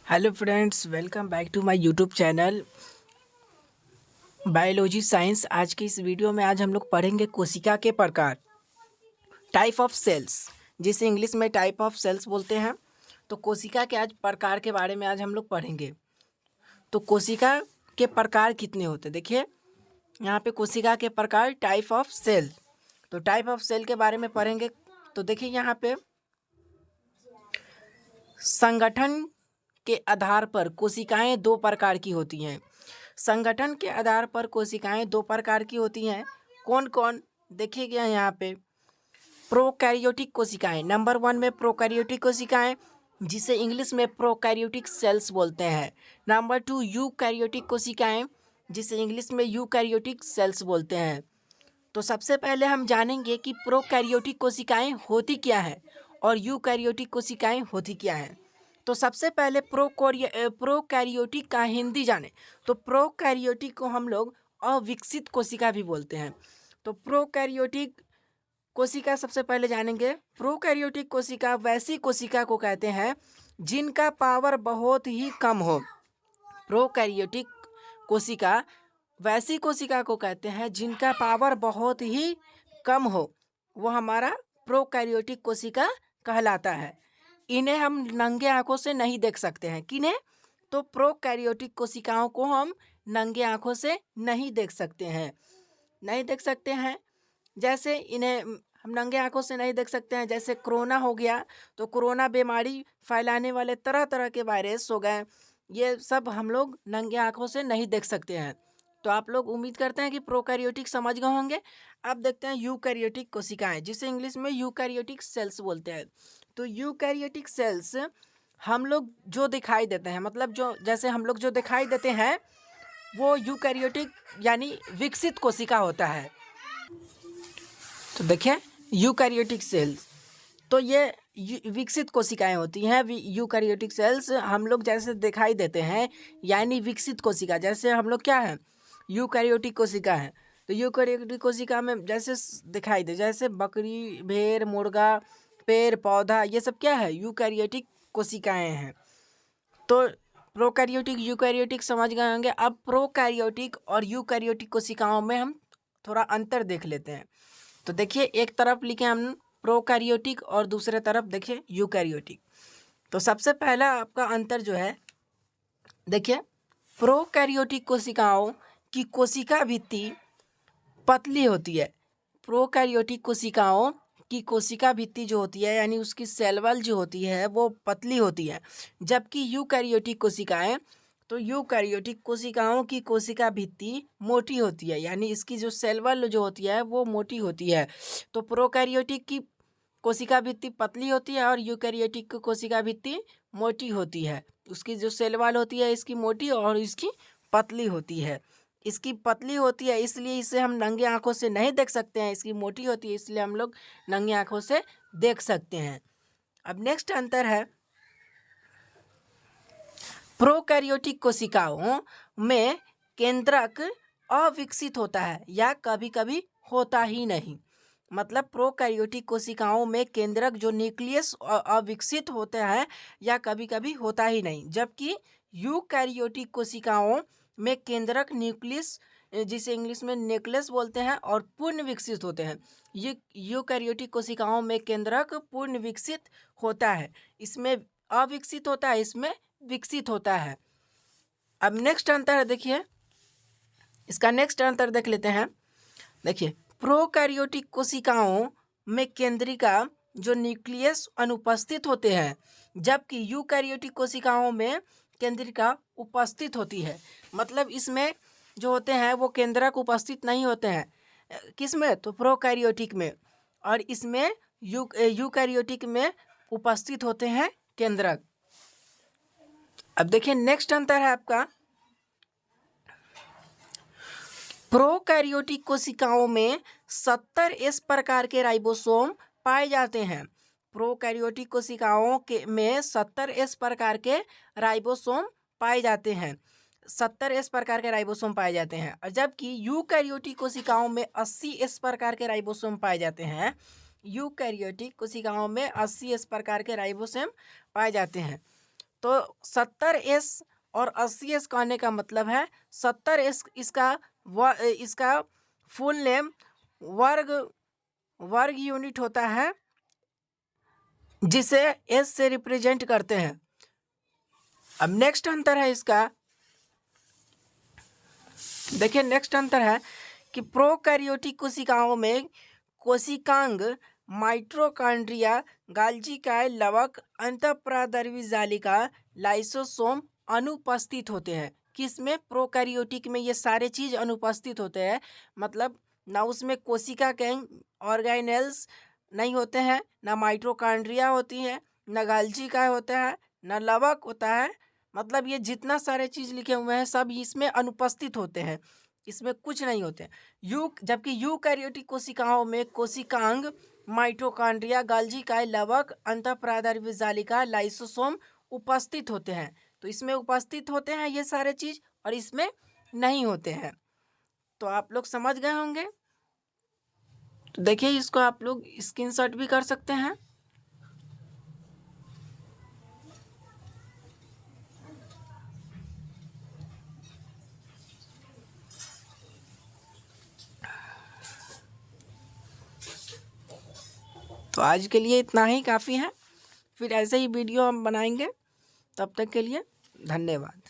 Hello friends, welcome back to my YouTube channel biology science. आज की इस video में आज हम लोग पढ़ेंगे कोशिका के प्रकार, टाइप ऑफ सेल्स, जिसे इंग्लिश में टाइप ऑफ सेल्स बोलते हैं। तो कोशिका के आज प्रकार के बारे में आज हम लोग पढ़ेंगे। तो कोशिका के प्रकार कितने होते हैं, देखिए यहाँ पे कोशिका के प्रकार, टाइप ऑफ सेल। तो टाइप ऑफ सेल के बारे में पढ़ेंगे। तो देखिए यहाँ पे संगठन के आधार पर कोशिकाएं दो प्रकार की होती हैं। संगठन के आधार पर कोशिकाएं दो प्रकार की होती हैं। कौन कौन देखिए गया यहाँ पे। प्रोकैरियोटिक कोशिकाएं, नंबर 1 में प्रोकैरियोटिक कोशिकाएं, जिसे इंग्लिश में प्रोकैरियोटिक सेल्स बोलते हैं। नंबर 2 यूकैरियोटिक कोशिकाएं, जिसे इंग्लिश में यूकैरियोटिक सेल्स बोलते हैं। तो सबसे पहले हम जानेंगे कि प्रोकैरियोटिक कोशिकाएं होती क्या है और यूकैरियोटिक कोशिकाएं होती क्या है। तो सबसे पहले प्रोकैरियोटिक का हिंदी जाने तो प्रोकैरियोटिक को हम लोग अविकसित कोशिका भी बोलते हैं। तो प्रोकैरियोटिक कोशिका सबसे पहले जानेंगे। प्रोकैरियोटिक कोशिका वैसी कोशिका को कहते हैं जिनका पावर बहुत ही कम हो। प्रोकैरियोटिक कोशिका वैसी कोशिका को कहते हैं जिनका पावर बहुत ही कम हो, वो हमारा प्रोकैरियोटिक कोशिका कहलाता है। इन्हें हम नंगे आंखों से नहीं देख सकते हैं। किन्हें? तो प्रोकैरियोटिक कोशिकाओं को हम नंगे आंखों से नहीं देख सकते हैं, नहीं देख सकते हैं। जैसे इन्हें हम नंगे आंखों से नहीं देख सकते हैं, जैसे कोरोना हो गया, तो कोरोना बीमारी फैलाने वाले तरह तरह के वायरस हो गए, ये सब हम लोग नंगे आंखों से नहीं देख सकते हैं। तो आप लोग उम्मीद करते हैं कि प्रोकैरियोटिक समझ गए होंगे। अब देखते हैं यूकैरियोटिक कोशिकाएं, जिसे इंग्लिश में यूकैरियोटिक सेल्स बोलते हैं। तो यूकैरियोटिक सेल्स हम लोग जो दिखाई देते हैं, मतलब जो जैसे हम लोग जो दिखाई देते हैं, वो यूकैरियोटिक यानी विकसित कोशिका होता है। तो देखिए यूकैरियोटिक सेल्स, तो ये विकसित कोशिकाएं होती हैं। यूकैरियोटिक सेल्स हम लोग जैसे दिखाई देते हैं यानी विकसित कोशिका, जैसे हम लोग क्या है, यूकैरियोटिक कोशिका है। तो यूकैरियोटिक कोशिका में जैसे दिखाई दे, जैसे बकरी, भेड़, मुर्गा, पेड़ पौधा, ये सब क्या है, यूकैरियोटिक कोशिकाएं हैं। तो प्रोकैरियोटिक यूकैरियोटिक समझ गए होंगे। अब प्रोकैरियोटिक और यूकैरियोटिक कोशिकाओं में हम थोड़ा अंतर देख लेते हैं। तो देखिए एक तरफ लिखे हम प्रोकैरियोटिक और दूसरे तरफ देखिए यूकैरियोटिक। तो सबसे पहला आपका अंतर जो है, देखिए प्रोकैरियोटिक कोशिकाओं की कोशिका भित्ति पतली होती है। प्रोकैरियोटिक कोशिकाओं की कोशिका भित्ति जो होती है यानी उसकी सेल वॉल जो होती है वो पतली होती है, जबकि यूकैरियोटिक कोशिकाएं, तो यूकैरियोटिक कोशिकाओं की कोशिका भित्ति मोटी होती है, यानी इसकी जो सेल वॉल जो होती है वो मोटी होती है। तो प्रोकैरियोटिक की कोशिका भित्ति पतली होती है और यूकैरियोटिक की कोशिका भित्ति मोटी होती है। उसकी जो सेल वॉल होती है इसकी मोटी और इसकी पतली होती है। इसकी पतली होती है इसलिए इसे हम नंगे आंखों से नहीं देख सकते हैं, इसकी मोटी होती है इसलिए हम लोग नंगे आंखों से देख सकते हैं। अब नेक्स्ट अंतर है, प्रोकैरियोटिक कोशिकाओं में केंद्रक अविकसित होता है या कभी कभी होता ही नहीं। मतलब प्रोकैरियोटिक कोशिकाओं में केंद्रक जो न्यूक्लियस अविकसित होता है या कभी कभी होता ही नहीं, जबकि यूकैरियोटिक कोशिकाओं में केंद्रक न्यूक्लियस, जिसे इंग्लिश में न्यूक्लियस बोलते हैं, और पूर्ण विकसित होते हैं। ये यूकैरियोटिक कोशिकाओं में केंद्रक पूर्ण विकसित होता है, इसमें अविकसित होता है, इसमें विकसित होता है। अब नेक्स्ट अंतर है, देखिए इसका नेक्स्ट अंतर देख लेते हैं। देखिए प्रोकैरियोटिक कोशिकाओं में केंद्रिका जो न्यूक्लियस अनुपस्थित होते हैं, जबकि यूकैरियोटिक कोशिकाओं में केंद्रिका उपस्थित होती है। मतलब इसमें जो होते हैं वो केंद्रक उपस्थित नहीं होते हैं, किस में, तो प्रोकैरियोटिक में, और इसमें यूकैरियोटिक में उपस्थित होते हैं केंद्रक। अब देखिए नेक्स्ट अंतर है आपका, प्रोकैरियोटिक कोशिकाओं में 70 इस प्रकार के राइबोसोम पाए जाते हैं। प्रोकैरियोटिक कोशिकाओं के में 70 इस प्रकार के राइबोसोम पाए जाते हैं, 70 इस प्रकार के राइबोसोम पाए जाते हैं, और जबकि यूकैरियोटिक कोशिकाओं में 80 इस प्रकार के राइबोसोम पाए जाते हैं। यूकैरियोटिक कोशिकाओं में 80 इस प्रकार के राइबोसोम पाए जाते हैं। तो 70s और 80s कहने का मतलब है 70s इसका फुल नेम वर्ग यूनिट होता है जिसे एस से रिप्रेजेंट करते हैं। अब नेक्स्ट अंतर है इसका, देखिए नेक्स्ट अंतर है कि प्रोकैरियोटिक कोशिकाओं में कोशिकांग, माइटोकॉन्ड्रिया, गाल्जी काय, लवक, अंतःप्रादर्वी जालिका, लाइसोसोम अनुपस्थित होते हैं। किसमें? प्रोकैरियोटिक में ये सारे चीज अनुपस्थित होते हैं, मतलब ना उसमें कोशिका के ऑर्गेनेल्स नहीं होते हैं, ना माइटोकॉन्ड्रिया होती है, ना गाल्जी काय होता है, ना लवक होता है। मतलब ये जितना सारे चीज लिखे हुए हैं सब इसमें अनुपस्थित होते हैं, इसमें कुछ नहीं होते। जबकि यूकैरियोटिक कोशिकाओं में कोशिकांग, माइटोकॉन्ड्रिया, गाल्जी काय, लवक, अंतःप्रादर्वी जालिका, लाइसोसोम उपस्थित होते हैं। तो इसमें उपस्थित होते हैं ये सारे चीज और इसमें नहीं होते हैं। तो आप लोग समझ गए होंगे। तो देखिए इसको आप लोग स्क्रीनशॉट भी कर सकते हैं। तो आज के लिए इतना ही काफ़ी है, फिर ऐसे ही वीडियो हम बनाएंगे। तब तक के लिए धन्यवाद।